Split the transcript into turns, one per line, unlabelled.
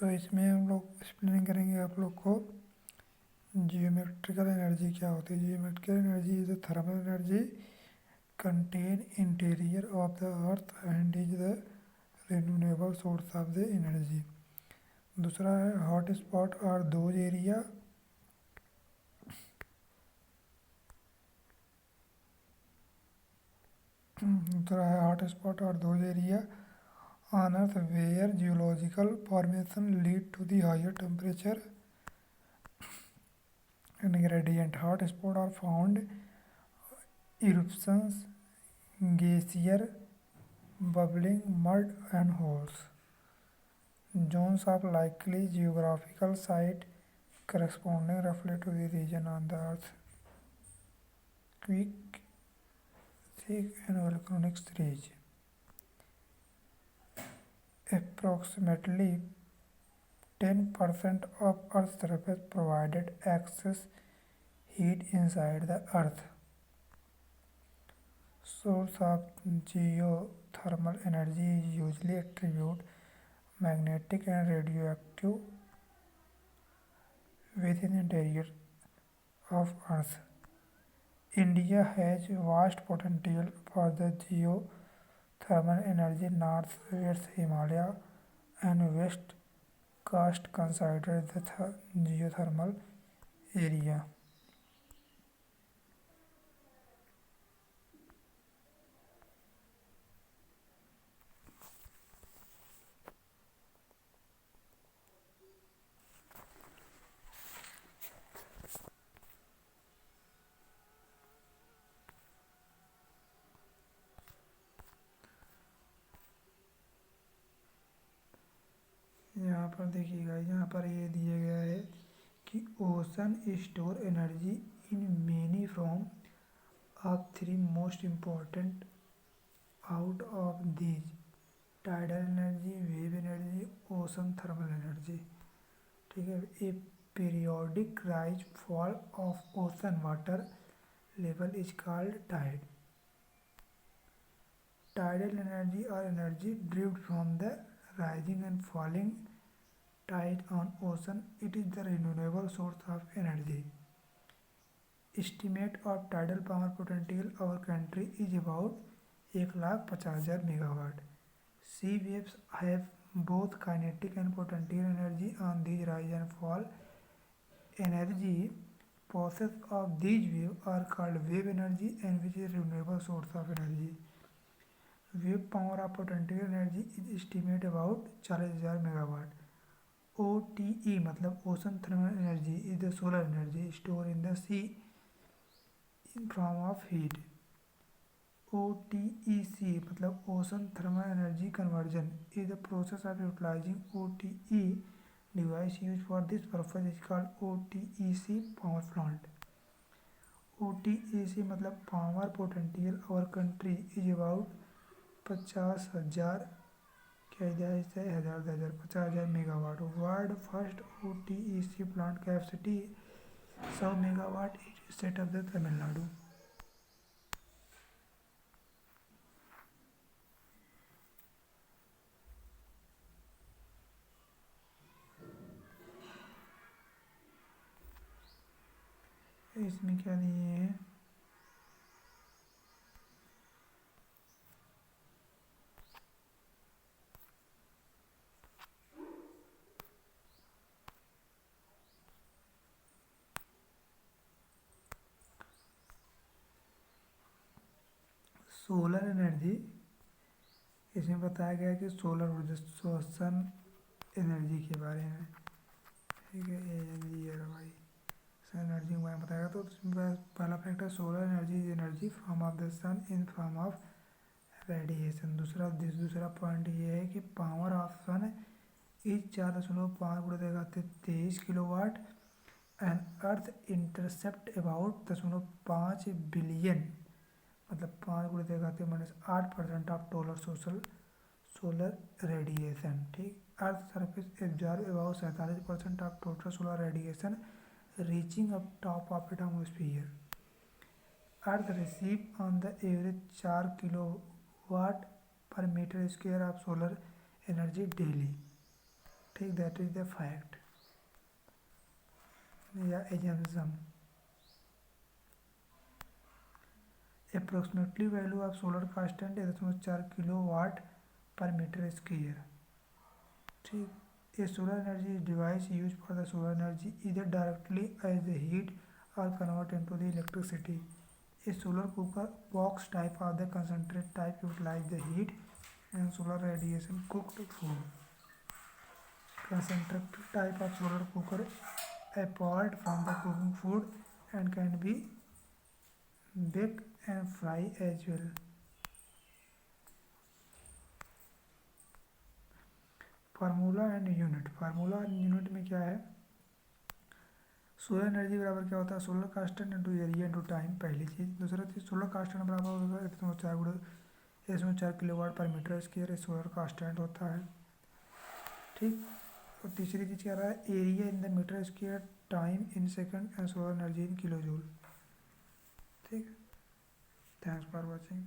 तो इसमें हम लोग एक्सप्लेन करेंगे आप लोग को जियोमेट्रिकल एनर्जी क्या होती है। Geometrical energy is the thermal energy contain interior of the earth and is the renewable source of the energy. दूसरा है हॉट स्पॉट और those area on earth where geological formation lead to the higher temperature and gradient. Hot spots are found eruptions, glacier, bubbling mud and holes. Zones of likely geographical site corresponding roughly to the region on the earth quick thick and volcanic ridge. Approximately 10% of Earth's surface provided excess heat inside the Earth. Source of geothermal energy is usually attributed magnetic and radioactive within the interior of Earth. India has vast potential for the geothermal energy. Northwest Himalaya and West Coast considered the geothermal area. यहाँ पर देखिएगा, यहाँ पर ये दिया गया है कि ocean store energy in many from of three most important out of these: tidal energy, wave energy, ocean thermal energy. ठीक है। A periodic rise fall of ocean water level is called tide. Tidal energy or energy derived from the rising and falling tide on ocean. It is the renewable source of energy. Estimate of tidal power potential our country is about 1,50,000 megawatt. Sea waves have both kinetic and potential energy on these rise and fall. Energy process of these waves are called wave energy and which is renewable source of energy. Wave power of potential energy is estimated about 40,000 megawatt. OTE मतलब ocean thermal energy is the solar energy stored in the sea in form of heat. OTEC मतलब ocean thermal energy conversion is the process of utilizing OTE device used for this purpose is called OTEC power plant. OTEC मतलब power potential our country is about 50,000 क्या इधर है 50,000 megawatt. World first OTEC plant capacity 100 megawatt it set of the Tamil Nadu. इसमें क्या दिए हैं? Solar energy, इसमें बताया गया कि सोलर ऊर्जा श्वसन एनर्जी के बारे में. ठीक है, ये भाई एनर्जी में बताया. तो पहला फैक्ट है solar energy is energy from of the sun in form of radiation. दूसरा पॉइंट ये है कि power of sun is 4.5 × 10⁻23 kilowatt and earth intercept about 5 billion मतलब 5 × 10⁻⁸% ऑफ टोटल सोलर रेडिएशन. ठीक. Earth surface absorb about 47% of total solar radiation reaching up top of atmosphere. Earth receive on the average 4 kilowatt per metre square of solar energy daily. ठीक, that is the fact या assumption. Approximately value of solar constant 1.4 kilowatt per metre square. ठीक, a solar energy device use for the solar energy इधर directly as the heat or convert into the electricity. A solar cooker box type of the concentrate type utilize the heat and solar radiation cooked food. Concentrate type of solar cooker apart from the cooking food and can be baked and fry as well. Formula and unit. Formula and unit में क्या है, solar energy बराबर क्या होता है, solar constant into area into time, पहली चीज़। दूसरा चीज़, solar constant बराबर होगा 1.4 किलोवाट पर मीटर स्क्वायर, ये सोलर कांस्टेंट होता है। ठीक, और तीसरी चीज़ क्या रहा है, area in the metre square, time in second and solar energy in kilo joule. ठीक, थैंक्स फॉर वॉचिंग।